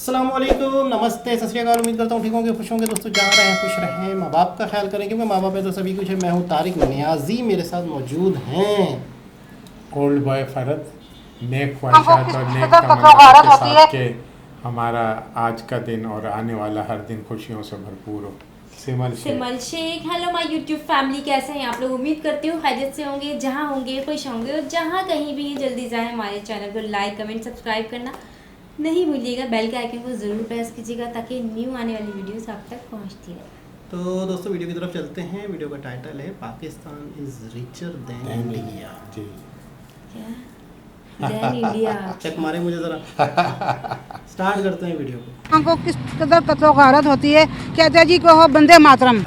अस्सलामुअलैकुम, नमस्ते, सत श्री अकाल। उम्मीद करता हूँ ठीक होंगे, खुश होंगे। दोस्तों जहाँ रहें खुश रहें, माँ बाप का ख्याल करें क्योंकि माँ बाप है तो सभी कुछ है। मैं हूँ तारिक नियाजी, मेरे साथ मौजूद हैं ओल्ड बॉय फरद, नेक ख्वाहिशात और नेक तमन्नाओं के साथ के हमारा आज का दिन और आने वाला हर दिन खुशियों से भरपूर हो। Simal Sheikh. Hello my YouTube family, कैसे हैं आप लोग? उम्मीद करती हूँ खैरियत से होंगे, जहाँ होंगे खुश होंगे, और जहाँ कहीं भी जल्दी जाए हमारे चैनल को लाइक कमेंट सब्सक्राइब करना नहीं भूलिएगा। बेल के आइकन को ज़रूर प्रेस कीजिएगा ताकि न्यू आने वाली वीडियोस आप तक पहुँचती रहे। तो दोस्तों वीडियो की तरफ चलते हैं। वीडियो का टाइटल है Pakistan is richer than India. जी, देन इंडिया। चेक मारे मुझे ज़रा। स्टार्ट करते हैं वीडियो को। हमको किस कदर कत्लो गारत होती है, कहते हैं जी को हो बंदे मातरम।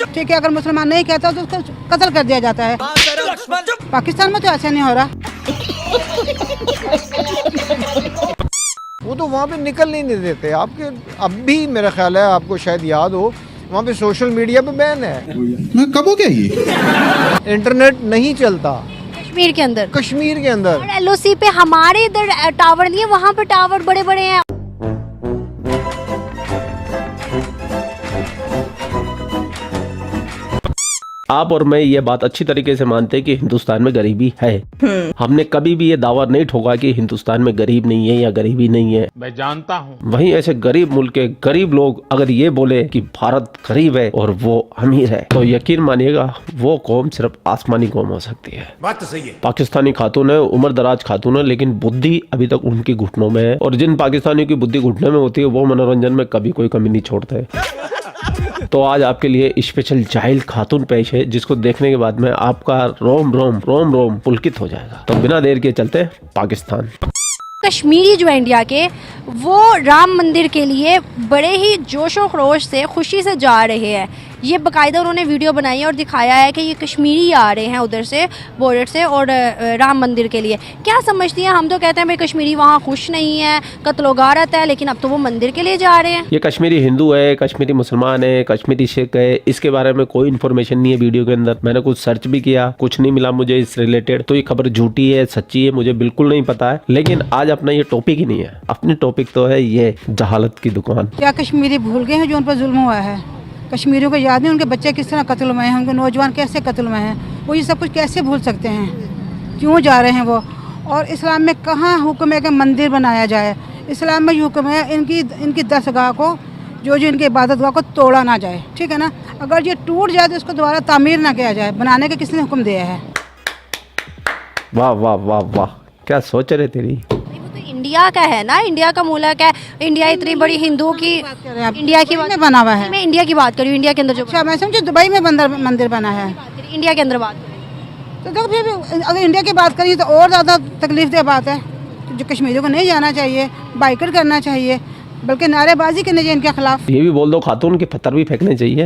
ठीक है, अगर मुसलमान नहीं कहता तो उसको कत्ल कर दिया जाता है। पाकिस्तान में तो ऐसा नहीं हो रहा। वो तो वहाँ पे निकल नहीं देते आपके। अब भी मेरा ख्याल है, आपको शायद याद हो, वहाँ पे सोशल मीडिया पे बैन है। मैं कब हो गया ये? इंटरनेट नहीं चलता कश्मीर के अंदर और एलओसी पे। हमारे इधर टावर नहीं है, वहाँ पे टावर बड़े बड़े हैं। आप और मैं ये बात अच्छी तरीके से मानते हैं कि हिंदुस्तान में गरीबी है। हमने कभी भी ये दावा नहीं ठोका कि हिंदुस्तान में गरीब नहीं है या गरीबी नहीं है। मैं जानता हूँ। वहीं ऐसे गरीब मुल्क के गरीब लोग अगर ये बोले कि भारत गरीब है और वो अमीर है, तो यकीन मानिएगा वो कौम सिर्फ आसमानी कौम हो सकती है। बात तो सही है। पाकिस्तानी खातून है, उम्र दराज खातून है, लेकिन बुद्धि अभी तक उनकी घुटनों में है। और जिन पाकिस्तानियों की बुद्धि घुटने में होती है वो मनोरंजन में कभी कोई कमी नहीं छोड़ते। तो आज आपके लिए स्पेशल जाहिल खातून पेश है, जिसको देखने के बाद में आपका रोम रोम पुलकित हो जाएगा। तो बिना देर के चलते पाकिस्तान। कश्मीरी जो है इंडिया के, वो राम मंदिर के लिए बड़े ही जोशो खरोश से खुशी से जा रहे हैं। ये बाकायदा उन्होंने वीडियो बनाई है और दिखाया है कि ये कश्मीरी आ रहे हैं उधर से बॉर्डर से और राम मंदिर के लिए। क्या समझती हैं? हम तो कहते हैं भाई कश्मीरी वहाँ खुश नहीं है, कत्लो गारत है, लेकिन अब तो वो मंदिर के लिए जा रहे हैं। ये कश्मीरी हिंदू है, कश्मीरी मुसलमान है, कश्मीरी सिख है, इसके बारे में कोई इन्फॉर्मेशन नहीं है वीडियो के अंदर। मैंने कुछ सर्च भी किया, कुछ नहीं मिला मुझे इस रिलेटेड। तो ये खबर झूठी है सच्ची है मुझे बिल्कुल नहीं पता है। लेकिन आज अपना ये टॉपिक ही नहीं है, अपनी टॉपिक तो है ये जहालत की दुकान। क्या कश्मीरी भूल गए हैं जो उन पर जुल्म हुआ है? कश्मीरियों को याद नहीं उनके बच्चे किस तरह कत्ल हुए हैं, उनके नौजवान कैसे कत्ल हुए हैं? वो ये सब कुछ कैसे भूल सकते हैं? क्यों जा रहे हैं वो? और इस्लाम में कहाँ हुक्म है कि मंदिर बनाया जाए? इस्लाम में हुक्म है इनकी दरगाह को, जो इनकी इबादत गाह को तोड़ा ना जाए। ठीक है ना? अगर ये टूट जाए तो इसको दोबारा तामीर ना किया जाए। बनाने का किसने हुक्म दिया है? वाह वाह वाह वाह, क्या सोच रहे तेरी। इंडिया का है ना, इंडिया का मुल्क है। इंडिया इतनी बड़ी हिंदू की इंडिया की में बना हुआ है। मैं इंडिया की बात कर रही हूँ। इंडिया के अंदर जो अच्छा, मैं समझी दुबई में मंदिर बना है। इंडिया के अंदर बात कर रही हूँ। तो देखो फिर अगर इंडिया की बात करिए तो और ज़्यादा तकलीफ बात है। जो कश्मीरियों को नहीं जाना चाहिए, बाइकआउट करना चाहिए, बल्कि नारेबाजी करनी चाहिए इनके खिलाफ। ये भी बोल दो खातून के पत्थर भी फेंकने चाहिए।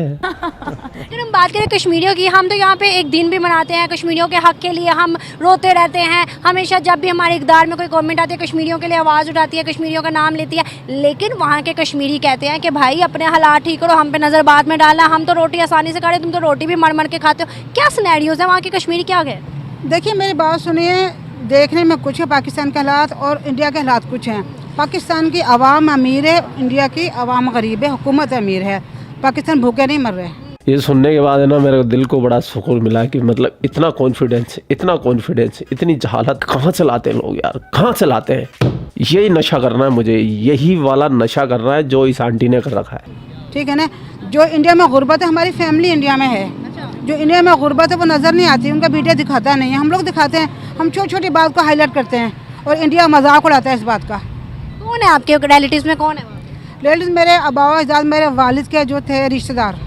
अगर हम बात करें कश्मीरियों की, हम तो यहाँ पे एक दिन भी मनाते हैं कश्मीरियों के हक के लिए। हम रोते रहते हैं हमेशा, जब भी हमारे इक़दार में कोई गवर्नमेंट आती है कश्मीरियों के लिए आवाज़ उठाती है, कश्मीरियों का नाम लेती है। लेकिन वहाँ के कश्मीरी कहते हैं कि भाई अपने हालात ठीक करो, हम पे नज़र बाद में डालना। हम तो रोटी आसानी से खा रहे, तुम तो रोटी भी मर के खाते हो। क्या सिनेरियोज है वहाँ के कश्मीरी? क्या गए? देखिए मेरी बात सुनिए, देखने में कुछ है पाकिस्तान के हालात और इंडिया के हालात कुछ हैं। पाकिस्तान की आवाम अमीर है, इंडिया की आवाम गरीब है, हुकूमत अमीर है। पाकिस्तान भूखे नहीं मर रहे। ये सुनने के बाद है ना, मेरे दिल को बड़ा सुकून मिला कि मतलब इतना कॉन्फिडेंस, इतनी जहालत कहाँ से लाते हैं लोग यार, कहाँ से लाते हैं? यही नशा करना है मुझे, यही वाला नशा करना है जो इस आंटी ने कर रखा है। ठीक है ना? जो इंडिया में गुर्बत है, हमारी फैमिली इंडिया में है। जो इंडिया में गुर्बत है वो नज़र नहीं आती, उनका मीडिया दिखाता नहीं है। हम लोग दिखाते हैं, हम छोटी छोटी बात को हाईलाइट करते हैं और इंडिया मजाक उड़ाता है इस बात का। कौन है आपके रिलेटिव्स में? कौन है रिलेटिव्स? मेरे अबावा अजदाद, मेरे वालिद के जो थे रिश्तेदार।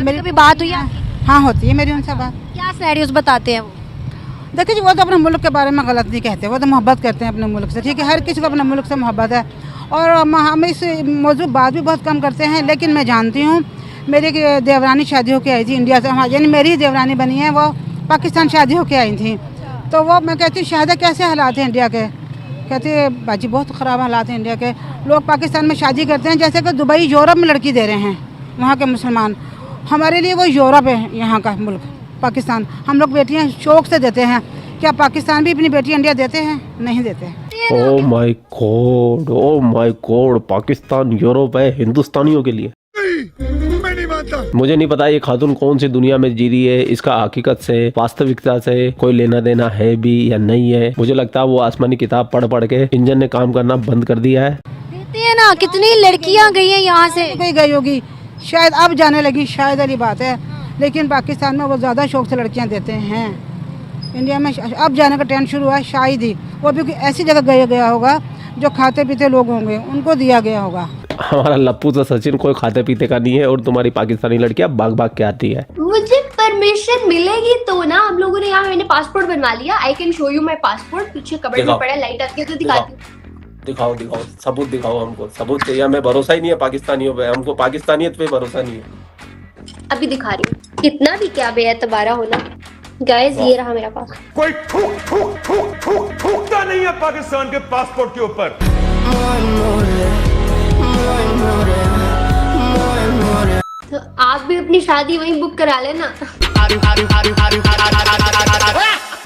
मेरी कभी बात हुई है? हाँ होती है मेरी उनसे बात। क्या सिनेरियोज बताते हैं वो? देखिए जी, वो तो अपने मुल्क के बारे में गलत नहीं कहते, वो तो मोहब्बत करते हैं अपने मुल्क से। ठीक है, हर किसी को अपने मुल्क से मोहब्बत है और हम इस मौजूद बात भी बहुत कम करते हैं। लेकिन मैं जानती हूँ, मेरी देवरानी शादी होकर आई थी इंडिया से, यानी मेरी देवरानी बनी है, वो पाकिस्तान शादी होकर आई थी। तो वो मैं कहती हूँ शायद कैसे हालात हैं इंडिया के? कहते हैं बाजी बहुत ख़राब हालात हैं इंडिया के। लोग पाकिस्तान में शादी करते हैं जैसे कि दुबई यूरोप में लड़की दे रहे हैं वहाँ के मुसलमान। हमारे लिए वो यूरोप है, यहाँ का मुल्क पाकिस्तान। हम लोग बेटियाँ शौक़ से देते हैं। क्या पाकिस्तान भी अपनी बेटी इंडिया देते हैं? नहीं देते हैं। Oh my God, oh my God, Pakistan Europe है हिंदुस्तानियों के लिए। मैं नहीं मानता। मुझे नहीं पता ये खातून कौन सी दुनिया में जी रही है, इसका हकीकत से वास्तविकता से कोई लेना देना है भी या नहीं है। मुझे लगता है वो आसमानी किताब पढ़ पढ़ के इंजन ने काम करना बंद कर दिया है। देती है ना, कितनी लड़कियां गई हैं यहाँ से। कोई गई होगी शायद, अब जाने लगी शायद वाली बात है, लेकिन पाकिस्तान में वो ज़्यादा शौक से लड़कियाँ देते हैं। इंडिया में अब जाने का ट्रेंड शुरू हुआ है, शायद ही वो भी ऐसी जगह गया होगा जो खाते पीते लोग होंगे, उनको दिया गया होगा। हमारा लप्पू तो सचिन कोई खाते पीते का नहीं है और तुम्हारी पाकिस्तानी लड़कियां भाग भाग के आती है। मुझे परमिशन मिलेगी तो ना। हम लोगों ने यहाँ मैंने पासपोर्ट बनवा लिया। I can show you my passport. पीछे कबर्ड में पड़ा, लाइट आती है तो दिखाती हूँ। दिखाओ दिखाओ, सबूत दिखाओ हमको, सबूत चाहिए। हमें भरोसा ही नहीं है पाकिस्तानियों पे, हमको पाकिस्तानियत पे भरोसा नहीं है। अभी दिखा रही हूँ। कितना भी क्या बेएतबारा होना। गाइस ये रहा मेरा पासपोर्ट। कोई थूकता नहीं है पाकिस्तान के पासपोर्ट के ऊपर। तो आप भी अपनी शादी वहीं बुक करा लेना।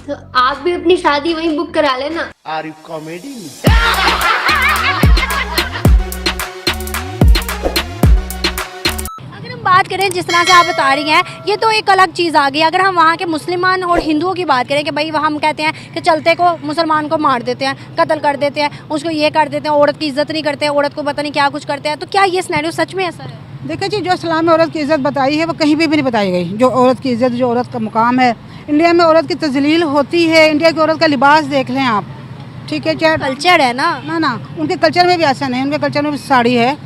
तो आप भी अपनी शादी वहीं बुक करा लेना। Are you comedy? अगर हम बात करें जिस तरह से आप बता रही हैं, ये तो एक अलग चीज़ आ गई। अगर हम वहाँ के मुसलमान और हिंदुओं की बात करें कि भाई हम कहते हैं कि चलते को मुसलमान को मार देते हैं, कत्ल कर देते हैं, उसको ये कर देते हैं, औरत की इज्जत नहीं करते हैं, औरत को पता नहीं क्या कुछ करते हैं, तो क्या ये सिनेरियो सच में ऐसा है? देखिए जी, जो इस्लाम में औरत की इज़्ज़त बताई है वो कहीं भी नहीं बताई गई। जो औरत की इज़्ज़त, जो औरत का मुकाम है, इंडिया में औरत की तजलील होती है। इंडिया की औरत का लिबास देख लें आप, ठीक है, चाहे कल्चर है ना। ना उनके कल्चर में भी ऐसा नहीं। उनके कल्चर में भी साड़ी है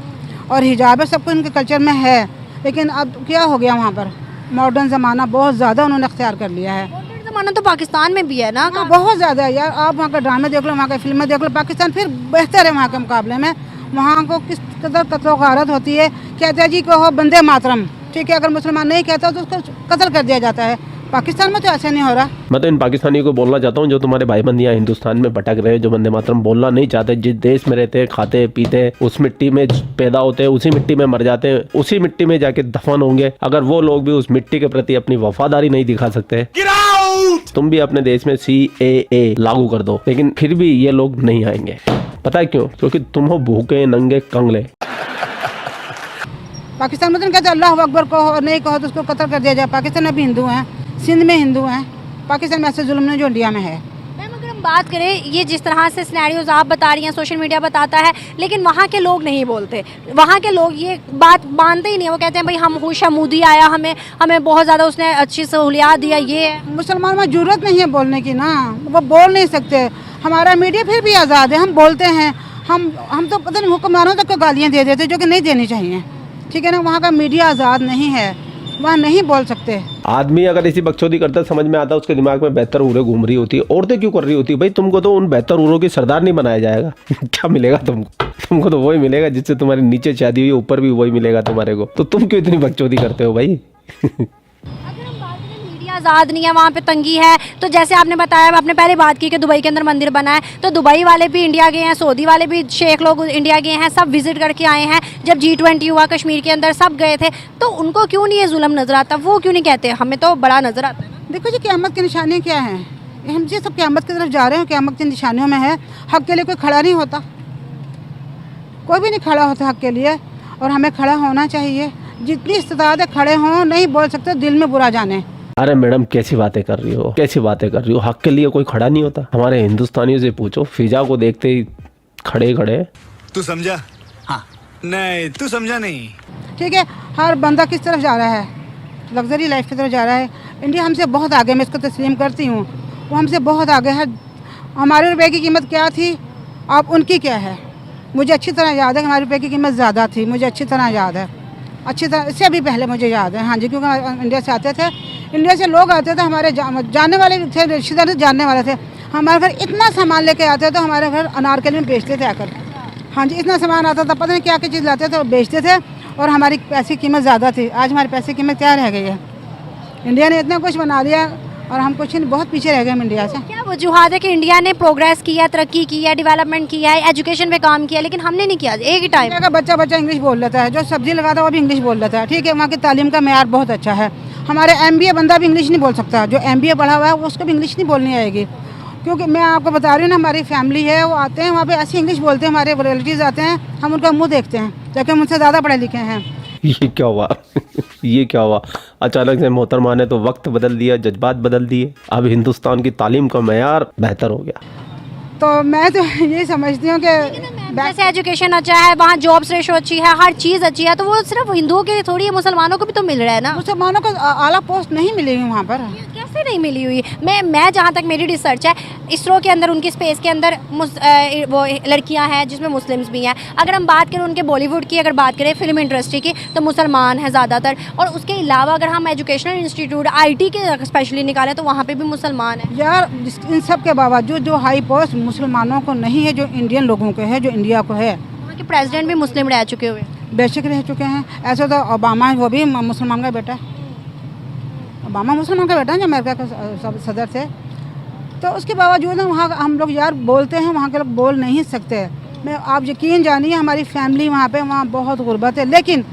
और हिजाब है, सब कुछ उनके कल्चर में है। लेकिन अब क्या हो गया, वहाँ पर मॉडर्न ज़माना बहुत ज़्यादा उन्होंने अख्तियार कर लिया है। मॉडर्न ज़माना तो पाकिस्तान में भी है ना। बहुत ज़्यादा है यार। आप वहाँ का ड्रामे देख लो, वहाँ की फिल्में देख लो। पाकिस्तान फिर बेहतर है वहाँ के मुकाबले में। वहाँ को किस कदर कत्ल गारत होती है। कहते हैं जी कहो बंदे मातरम, ठीक है, अगर मुसलमान नहीं कहता तो उसको कत्ल कर दिया जाता है। पाकिस्तान में तो ऐसा नहीं हो रहा। मैं तो इन पाकिस्तानियों को बोलना चाहता हूँ जो तुम्हारे भाई बंदियाँ हिंदुस्तान में भटक रहे हैं, जो वंदे मातरम बोलना नहीं चाहते, जिस देश में रहते हैं, खाते पीते, उस मिट्टी में पैदा होते हैं, उसी मिट्टी में मर जाते हैं, उसी मिट्टी में जाके दफन होंगे। अगर वो लोग भी उस मिट्टी के प्रति अपनी वफादारी नहीं दिखा सकते, तुम भी अपने देश में CAA लागू कर दो, लेकिन फिर भी ये लोग नहीं आएंगे। पता है क्यों? क्योंकि तुम हो भूखे नंगे कंगले। पाकिस्तान में तो कहते अल्लाह अकबर कहो और नहीं कहो तो उसको कत्ल कर दिया जाए। पाकिस्तान में भी हिंदू हैं, सिंध में हिंदू हैं। पाकिस्तान में ऐसे जुल्म नहीं जो इंडिया में है। मैम अगर हम बात करें, ये जिस तरह से सिनेरियोज आप बता रही हैं, सोशल मीडिया बताता है, लेकिन वहाँ के लोग नहीं बोलते। वहाँ के लोग ये बात मानते ही नहीं। वो कहते हैं भाई हम खुश मोदी आया, हमें बहुत ज़्यादा उसने अच्छी सहूलियात दिया। ये मुसलमान में जरूरत नहीं है बोलने की ना, वो बोल नहीं सकते। हमारा मीडिया फिर भी आज़ाद है, हम बोलते हैं। हम तो पता नहीं हुक्मरानों तक को गालियाँ दे देते जो कि नहीं देनी चाहिए, ठीक है ना। वहाँ का मीडिया आज़ाद नहीं है, वहाँ नहीं बोल सकते। आदमी अगर इसी बकचोदी करता समझ में आता, उसके दिमाग में बेहतर उरे घूम रही होती है। औरतें क्यों कर रही होती है? भाई तुमको तो उन बेहतर उरों की सरदार नहीं बनाया जाएगा। क्या मिलेगा तुमको तो वही मिलेगा जिससे तुम्हारी नीचे शादी हुई, ऊपर भी वही मिलेगा तुम्हारे को। तो तुम क्यों इतनी बकचोदी करते हो भाई? आज़ाद नहीं है, वहाँ पे तंगी है। तो जैसे आपने बताया, आपने पहले बात की कि दुबई के अंदर मंदिर बना है, तो दुबई वाले भी इंडिया गए हैं, सऊदी वाले भी शेख लोग इंडिया गए हैं, सब विजिट करके आए हैं। जब G20 हुआ कश्मीर के अंदर सब गए थे, तो उनको क्यों नहीं ये जुल्म नजर आता? वो क्यों नहीं कहते? हमें तो बड़ा नजर आता है। देखो जी, क़यामत की निशानियाँ क्या हैं? हम जी सब क़यामत की तरफ जा रहे हैं। क़यामत की निशानियों में है हक़ के लिए कोई खड़ा नहीं होता, कोई भी नहीं खड़ा होता हक़ के लिए, और हमें खड़ा होना चाहिए। जितनी इस्तिताअत है खड़े हों, नहीं बोल सकते दिल में बुरा जाने। अरे मैडम कैसी बातें कर रही हो, कैसी बातें कर रही हो? हक के लिए कोई खड़ा नहीं होता? हमारे हिंदुस्तानियों से पूछो, फिजा को देखते ही खड़े खड़े। तू समझा? हाँ। नहीं तू समझा नहीं। ठीक है, हर बंदा किस तरफ जा रहा है? लग्जरी लाइफ की तरफ जा रहा है। इंडिया हमसे बहुत आगे, मैं इसको तस्लीम करती हूँ। वो हमसे बहुत आगे है। हमारे रुपए की कीमत क्या थी, अब उनकी क्या है? मुझे अच्छी तरह याद है कि हमारे रुपए की कीमत ज़्यादा थी, मुझे अच्छी तरह याद है, अच्छी तरह, इससे अभी पहले मुझे याद है। हाँ जी, क्योंकि इंडिया से आते थे, इंडिया से लोग आते थे, हमारे जानने वाले थे, रिश्तेदार जानने वाले थे। हमारे घर इतना सामान लेके आते थे, हमारे घर अनारकली में बेचते थे आकर। हाँ जी, इतना सामान आता था, पता नहीं क्या क्या चीज़ लाते थे और बेचते थे, और हमारी पैसे की कीमत ज़्यादा थी। आज हमारे पैसे की कीमत क्या रह गई है? इंडिया ने इतना कुछ बना दिया और हम कुछ बहुत पीछे रह गए हम इंडिया से। क्या वजूहत है कि इंडिया ने प्रोग्रेस किया, तरक्की की है, डेवलपमेंट किया है, एजुकेशन पे काम किया, लेकिन हमने नहीं किया? एक ही टाइम का बच्चा इंग्लिश बोल लेता है, जो सब्जी लगाता है वो भी इंग्लिश बोल लेता है। ठीक है, वहाँ की तालीम का मेयार बहुत अच्छा है। हमारे MBA बंदा भी इंग्लिश नहीं बोल सकता, जो MBA पढ़ा हुआ है उसको भी इंग्लिश नहीं बोलनी आएगी। क्योंकि मैं आपको बता रही हूँ ना, हमारी फैमिली है, वो आते हैं वहाँ पे ऐसी इंग्लिश बोलते हैं, हमारे रिलेटिव्स आते हैं, हम उनका मुंह देखते हैं जबकि हम उनसे ज़्यादा पढ़े लिखे हैं। ये क्या हुआ? ये क्या हुआ? अचानक से मोहतरमा ने तो वक्त बदल दिया, जज्बात बदल दिए। अब हिंदुस्तान की तालीम का मयार बेहतर हो गया। तो मैं तो ये समझती हूँ कि जैसे एजुकेशन अच्छा है, वहाँ जॉब्स रेशो अच्छी है, हर चीज़ अच्छी है, तो वो सिर्फ हिंदुओं के लिए थोड़ी है, मुसलमानों को भी तो मिल रहा है ना। मुसलमानों को आला पोस्ट नहीं मिलेगी वहाँ पर। कैसे नहीं मिली हुई? मैं जहाँ तक मेरी रिसर्च है, इसरो के अंदर, उनकी स्पेस के अंदर वो लड़कियाँ हैं जिसमें मुस्लिम्स भी हैं। अगर हम बात करें उनके बॉलीवुड की, अगर बात करें फिल्म इंडस्ट्री की, तो मुसलमान हैं ज़्यादातर। और उसके अलावा अगर हम एजुकेशनल इंस्टीट्यूट IT के स्पेशली निकालें तो वहाँ पर भी मुसलमान हैं। यार इन सब के बावजूद जो हाई पोस्ट मुसलमानों को नहीं है, जो इंडियन लोगों को है, जो इंडिया को है। वहाँ के प्रेसिडेंट भी मुस्लिम रह चुके हुए, बेशक रह चुके हैं। ऐसा तो ओबामा, वो भी मुसलमान का बेटा है। ओबामा मुसलमान का बेटा है, जो अमेरिका का सदर थे। तो उसके बावजूद वहाँ हम लोग यार बोलते हैं, वहाँ के लोग बोल नहीं सकते। मैं आप यकीन जानिए, हमारी फैमिली वहाँ पे वहाँ बहुत गुर्बत है, लेकिन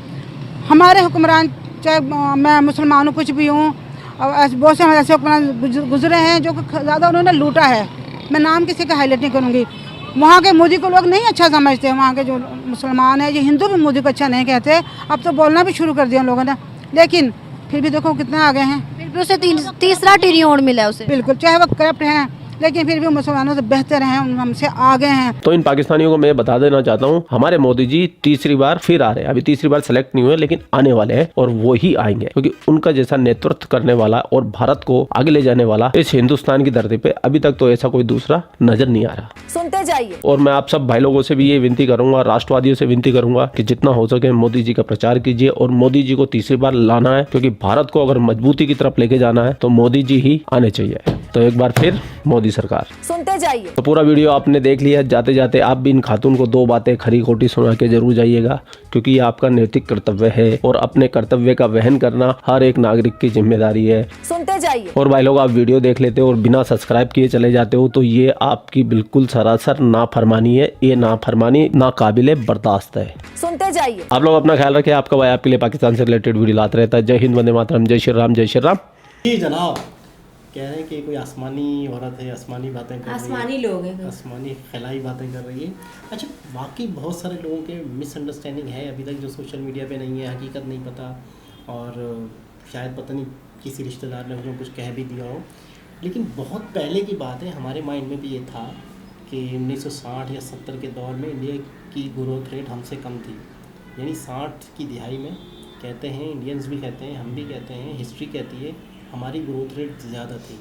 हमारे हुक्मरान, चाहे मैं मुसलमान हूँ, कुछ भी हूँ, और बहुत से हमारे ऐसे हुक्मरान गुजरे हैं जो ज़्यादा उन्होंने लूटा है। मैं नाम किसी का हाईलाइट नहीं करूँगी। वहाँ के मोदी को लोग नहीं अच्छा समझते, वहाँ के जो मुसलमान हैं, ये हिंदू भी मोदी को अच्छा नहीं कहते। अब तो बोलना भी शुरू कर दिया लोगों ने, लेकिन फिर भी देखो कितना आगे हैं। फिर भी उसे तीसरा ट्रिलियन मिला है उसे। बिल्कुल, चाहे वो करप्ट हैं, लेकिन फिर भी मुसलमानों से बेहतर हैं, हमसे आगे हैं। तो इन पाकिस्तानियों को मैं बता देना चाहता हूँ, हमारे मोदी जी तीसरी बार फिर आ रहे हैं। अभी तीसरी बार सेलेक्ट नहीं हुए, लेकिन आने वाले हैं और वो ही आएंगे, क्योंकि उनका जैसा नेतृत्व करने वाला और भारत को आगे ले जाने वाला इस हिंदुस्तान की धरती पे अभी तक तो ऐसा कोई दूसरा नजर नहीं आ रहा। सुनते जाइए। और मैं आप सब भाई लोगों से भी ये विनती करूंगा, राष्ट्रवादियों से विनती करूंगा कि जितना हो सके मोदी जी का प्रचार कीजिए और मोदी जी को तीसरी बार लाना है, क्योंकि भारत को अगर मजबूती की तरफ लेके जाना है तो मोदी जी ही आने चाहिए। तो एक बार फिर मोदी सरकार। सुनते जाइए। तो पूरा वीडियो आपने देख लिया। जाते जाते आप भी इन खातून को 2 बातें खरी खोटी सुना के जरूर जाइएगा, क्योंकि ये आपका नैतिक कर्तव्य है और अपने कर्तव्य का वहन करना हर एक नागरिक की जिम्मेदारी है। सुनते जाइए। और भाई लोग, आप वीडियो देख लेते हो और बिना सब्सक्राइब किए चले जाते हो तो ये आपकी बिल्कुल सरासर नाफरमानी है। ये नाफरमानी नाकाबिले बर्दाश्त है। सुनते जाइए। आप लोग अपना ख्याल रखें। आपका भाई आपके लिए पाकिस्तान से रिलेटेड वीडियो लाता रहता है। जय हिंद, वंदे मातरम, जय श्री राम, जय श्री राम। जी जनाब, कह रहे हैं कि कोई आसमानी औरत है, आसमानी बातें कर रही है, आसमानी लोग हैं, आसमानी खिलाई बातें कर रही है। अच्छा, वाकई बहुत सारे लोगों के मिसअंडरस्टैंडिंग है अभी तक, जो सोशल मीडिया पे नहीं है, हकीकत नहीं पता, और शायद पता नहीं किसी रिश्तेदार ने उनको कुछ कह भी दिया हो। लेकिन बहुत पहले की बात है, हमारे माइंड में भी ये था कि 1960 या 70 के दौर में इंडिया की ग्रोथ रेट हमसे कम थी। यानी 60 की दिहाई में, कहते हैं इंडियंस भी कहते हैं, हम भी कहते हैं, हिस्ट्री कहती है, हमारी ग्रोथ रेट ज़्यादा थी।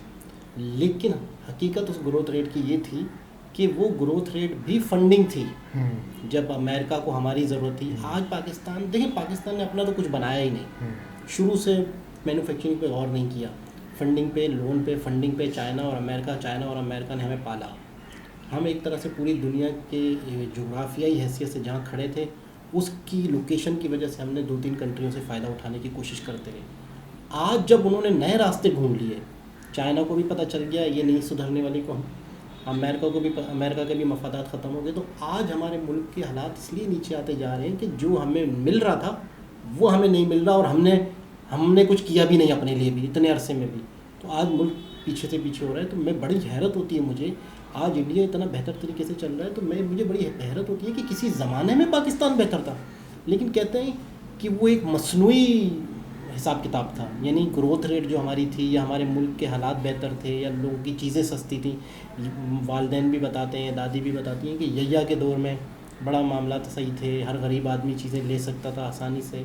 लेकिन हकीकत उस ग्रोथ रेट की ये थी कि वो ग्रोथ रेट भी फंडिंग थी। जब अमेरिका को हमारी ज़रूरत थी। आज पाकिस्तान, देखिए पाकिस्तान ने अपना तो कुछ बनाया ही नहीं, शुरू से मैन्युफैक्चरिंग पे गौर नहीं किया, फंडिंग पे, लोन पे, फंडिंग पे चाइना और अमेरिका ने हमें पाला। हम एक तरह से पूरी दुनिया के जोग्राफियाई हैसियत से जहाँ खड़े थे, उसकी लोकेशन की वजह से हमने 2-3 कंट्रियों से फ़ायदा उठाने की कोशिश करते रहे। आज जब उन्होंने नए रास्ते ढूंढ लिए, चाइना को भी पता चल गया ये नहीं सुधरने वाली को, अमेरिका के भी मफादात ख़त्म हो गए, तो आज हमारे मुल्क के हालात इसलिए नीचे आते जा रहे हैं कि जो हमें मिल रहा था वो हमें नहीं मिल रहा, और हमने कुछ किया भी नहीं अपने लिए भी इतने अरसे में भी। तो आज मुल्क पीछे से पीछे हो रहा है। तो मैं बड़ी हैरत होती है मुझे, आज इंडिया इतना बेहतर तरीके से चल रहा है, तो मुझे बड़ी हैरत होती है कि किसी ज़माने में पाकिस्तान बेहतर था, लेकिन कहते हैं कि वो एक मसनूई हिसाब किताब था। यानी ग्रोथ रेट जो हमारी थी, या हमारे मुल्क के हालात बेहतर थे, या लोगों की चीज़ें सस्ती थी। वालिदैन भी बताते हैं, दादी भी बताती हैं कि यैया के दौर में बड़ा मामला तो सही थे, हर गरीब आदमी चीज़ें ले सकता था आसानी से,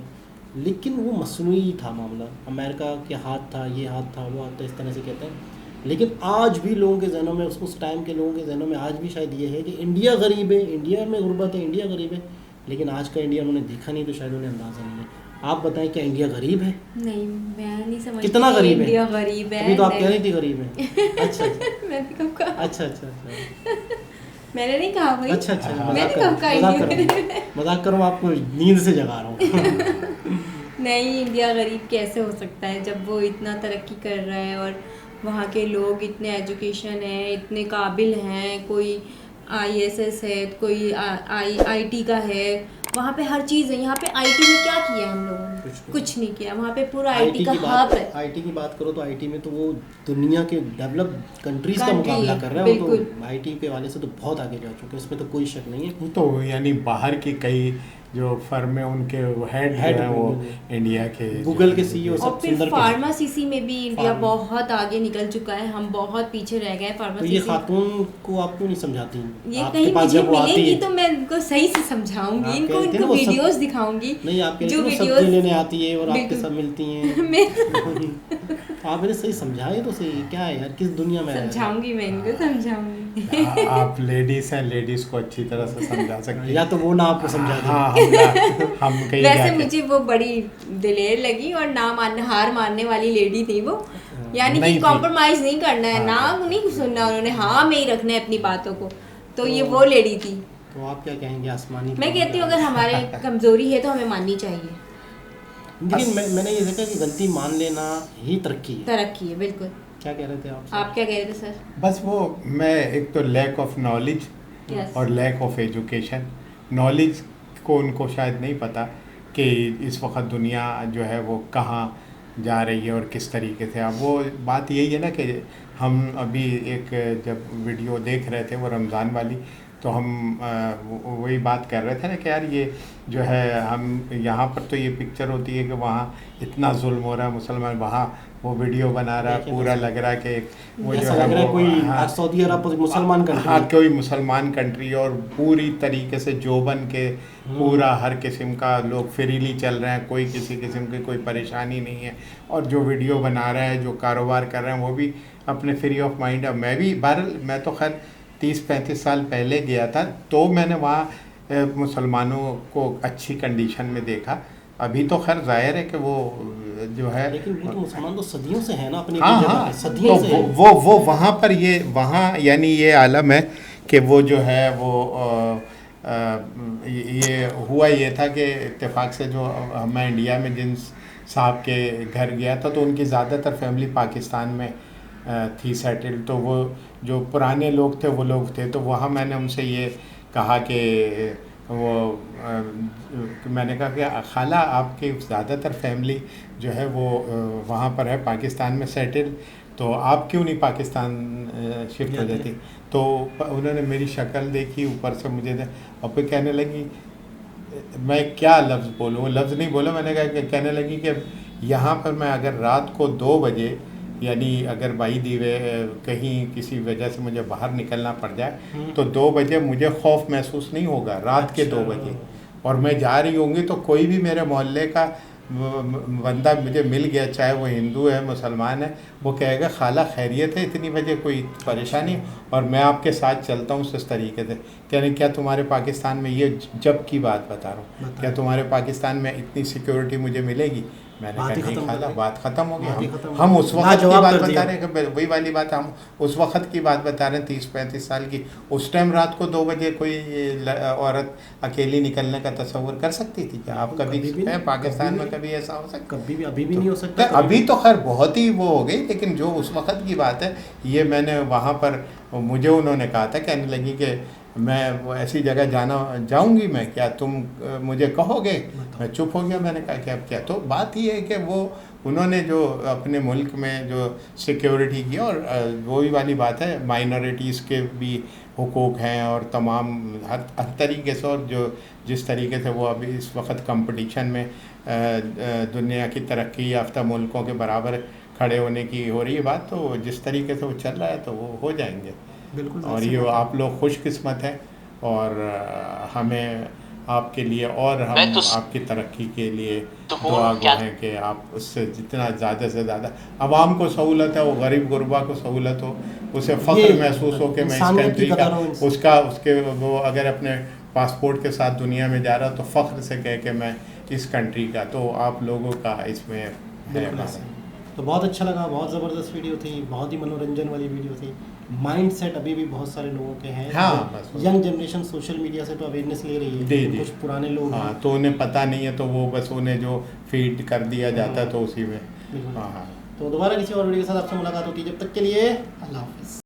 लेकिन वो मसनूई था मामला। अमेरिका के हाथ था, ये हाथ था, वो हाथ था, इस तरह से कहते हैं। लेकिन आज भी लोगों के जहनों में, उस टाइम के लोगों के जहनों में आज भी शायद ये है कि इंडिया गरीब है, इंडिया में गुर्बत है, इंडिया गरीब है। लेकिन आज का इंडिया उन्होंने देखा नहीं, तो शायद उन्हें अंदाज़ा नहीं है। आप बताएं, क्या इंडिया गरीब है? नहीं, मैं नहीं समझती। कितना गरीब है? इंडिया गरीब है। अभी तो आप कह रही थी गरीब है। अच्छा मैंने कब कहा? अच्छा मैंने नहीं कहा भाई। अच्छा मजाक करो, आपको नींद से जगा रहा हूँ। नहीं, इंडिया गरीब कैसे हो सकता है जब वो इतना तरक्की कर रहा है और वहाँ के लोग इतने एजुकेशन है, इतने काबिल हैं, कोई ISS है, कोई IT का है, वहाँ पे हर चीज़ है। यहाँ पे आईटी में क्या किया है हम लोगों ने? कुछ नहीं किया। वहाँ पे पूरा आईटी का हब है। आईटी की बात करो तो आईटी में तो वो दुनिया के डेवलप कंट्रीज का मुकाबला कर रहे हैं। वो तो आईटी के वाले से तो बहुत आगे जा चुके हैं, इसमें तो कोई शक नहीं है। तो यानी बाहर की कई जो फर्म है उनके हेड हैं वो इंडिया के, गूगल के सीईओ सब। और फिर फार्मा सीसी में भी इंडिया बहुत आगे निकल चुका है, हम बहुत पीछे रह गए फार्मा तो ये खातून को आप क्यों नहीं समझाती? ये कहीं मुझे मिलेगी तो मैं इनको सही से समझाऊंगी, इनको वीडियोस दिखाऊंगी। नहीं, आपके जो वीडियोस लेने आती है और आपके साथ मिलती हैं। आप इन्हें सही समझाए तो सही, क्या है यार, किस दुनिया में समझाऊंगी मैं इनको, समझाऊंगी। आप लेडीज हैं, लेडीज को अच्छी तरह से समझा सकते हैं, या तो वो ना आपको समझा दे। हाँ, हम कहीं वैसे मुझे वो बड़ी दिलेर लगी और ना हार मानने वाली लेडी थी वो, यानी कि कॉम्प्रोमाइज नहीं करना है, ना नहीं सुनना उन्होंने, हाँ में ही रखना है अपनी बातों को। तो ये वो लेडी थी। तो आप क्या कहेंगे आसमानी? मैं कहती हूँ अगर हमारे कमजोरी है तो हमें माननी चाहिए। लेकिन मैंने ये देखा कि गलती मान लेना ही तरक्की है। तरक्की है, बिल्कुल। क्या कह रहे थे आप? आप क्या कह रहे थे सर? बस वो मैं एक तो लैक ऑफ नॉलेज और लैक ऑफ एजुकेशन। नॉलेज को उनको शायद नहीं पता कि इस वक्त दुनिया जो है वो कहाँ जा रही है और किस तरीके से। अब वो बात यही है ना कि हम अभी एक जब वीडियो देख रहे थे वो रमज़ान वाली, तो हम वही बात कर रहे थे ना कि यार ये जो है हम यहाँ पर तो ये पिक्चर होती है कि वहाँ इतना जुल्म हो रहा है मुसलमान, वहाँ वो वीडियो बना रहा है, पूरा लग रहा है कि वो जो है कोई सऊदी अरब मुसलमान कंट्री, हाँ कोई मुसलमान कंट्री, और पूरी तरीके से जोबन के पूरा हर किस्म का लोग फ्रीली चल रहे हैं, कोई किसी किस्म की कोई परेशानी नहीं है। और जो वीडियो बना रहा है, जो कारोबार कर रहे हैं, वो भी अपने फ्री ऑफ माइंड है। मैं भी बहरहाल मैं तो खैर 30-35 साल पहले गया था, तो मैंने वहाँ मुसलमानों को अच्छी कंडीशन में देखा। अभी तो खैर जाहिर है कि वो जो है, लेकिन वो तो मुसलमान तो सदियों से है ना अपनी जगह पे, सदियों तो से वो वहाँ पर ये वहाँ यानी ये आलम है कि वो जो है वो ये हुआ ये था कि इत्तेफाक से जो मैं इंडिया में जिन साहब के घर गया था तो उनकी ज़्यादातर फैमिली पाकिस्तान में थी सेटल। तो वो जो पुराने लोग थे वो लोग थे, तो वहाँ मैंने उनसे ये कहा कि वो मैंने कहा कि खाला आपकी ज़्यादातर फैमिली जो है वो वहाँ पर है पाकिस्तान में सेटल, तो आप क्यों नहीं पाकिस्तान शिफ्ट हो जाती? तो उन्होंने मेरी शक्ल देखी ऊपर से मुझे और फिर कहने लगी, मैं क्या लफ्ज़ बोलूँ, वो लफ्ज़ नहीं बोला, मैंने कहा कि कहने लगी कि यहाँ पर मैं अगर रात को 2 बजे यानी अगर भाई दीवे कहीं किसी वजह से मुझे बाहर निकलना पड़ जाए तो 2 बजे मुझे खौफ महसूस नहीं होगा, रात के 2 बजे, और मैं जा रही होंगी तो कोई भी मेरे मोहल्ले का बंदा मुझे मिल गया, चाहे वो हिंदू है मुसलमान है, वो कहेगा खाला खैरियत है, इतनी बजे कोई परेशानी, और मैं आपके साथ चलता हूँ इस तरीके से। कह रहे क्या तुम्हारे पाकिस्तान में, ये जब की बात बता रहा हूँ, क्या तुम्हारे पाकिस्तान में इतनी सिक्योरिटी मुझे मिलेगी? मैंने कहा नहीं खाला, बात ख़त्म हो गई। हम उस वक्त की बात बता रहे हैं, वही वाली बात, हम उस वक्त की बात बता रहे हैं 30-35 साल की। उस टाइम रात को 2 बजे कोई औरत अकेली निकलने का तस्वर कर सकती थी क्या? आप कभी है पाकिस्तान में कभी ऐसा हो सकता? कभी भी, अभी भी नहीं हो सकता। अभी तो खैर बहुत ही वो हो गई, लेकिन जो उस वक्त की बात है, ये मैंने वहाँ पर मुझे उन्होंने कहा था, कहने लगी कि मैं वो ऐसी जगह जाऊंगी मैं, क्या तुम मुझे कहोगे? मैं चुप हो गया, मैंने कहा कि अब क्या। तो बात ये है कि वो उन्होंने जो अपने मुल्क में जो सिक्योरिटी की, और वही वाली बात है, माइनॉरिटीज़ के भी हुकूक हैं और तमाम हर तरीके से, और जो जिस तरीके से वो अभी इस वक्त कंपटीशन में दुनिया की तरक्की याफ्ता मुल्कों के बराबर खड़े होने की हो रही है बात, तो जिस तरीके से वो चल रहा है तो वो हो जाएंगे बिल्कुल। और ये आप लोग खुशकिस्मत हैं, और हमें आपके लिए और हम आपकी तरक्की के लिए दुआ गो हैं कि आप उससे जितना ज़्यादा से ज़्यादा आवाम को सहूलत है, वो गरीब गुरबा को सहूलत हो, उसे फ़ख्र महसूस हो कि मैं इस कंट्री का उसके वो अगर अपने पासपोर्ट के साथ दुनिया में जा रहा तो फ़ख्र से कहे कि मैं इस कंट्री का, तो आप लोगों का इसमें है। तो बहुत अच्छा लगा, बहुत ज़बरदस्त वीडियो थी, बहुत ही मनोरंजन वाली वीडियो थी। माइंड सेट अभी भी बहुत सारे लोगों के हैं, हाँ, यंग जनरेशन सोशल मीडिया से तो अवेयरनेस ले रही है, कुछ पुराने लोग हाँ, तो उन्हें पता नहीं है, तो वो बस उन्हें जो फीड कर दिया जाता है तो उसी में। हाँ, तो दोबारा किसी और वीडियो के साथ आपसे मुलाकात होती है, जब तक के लिए अल्लाह हाफ़िज़।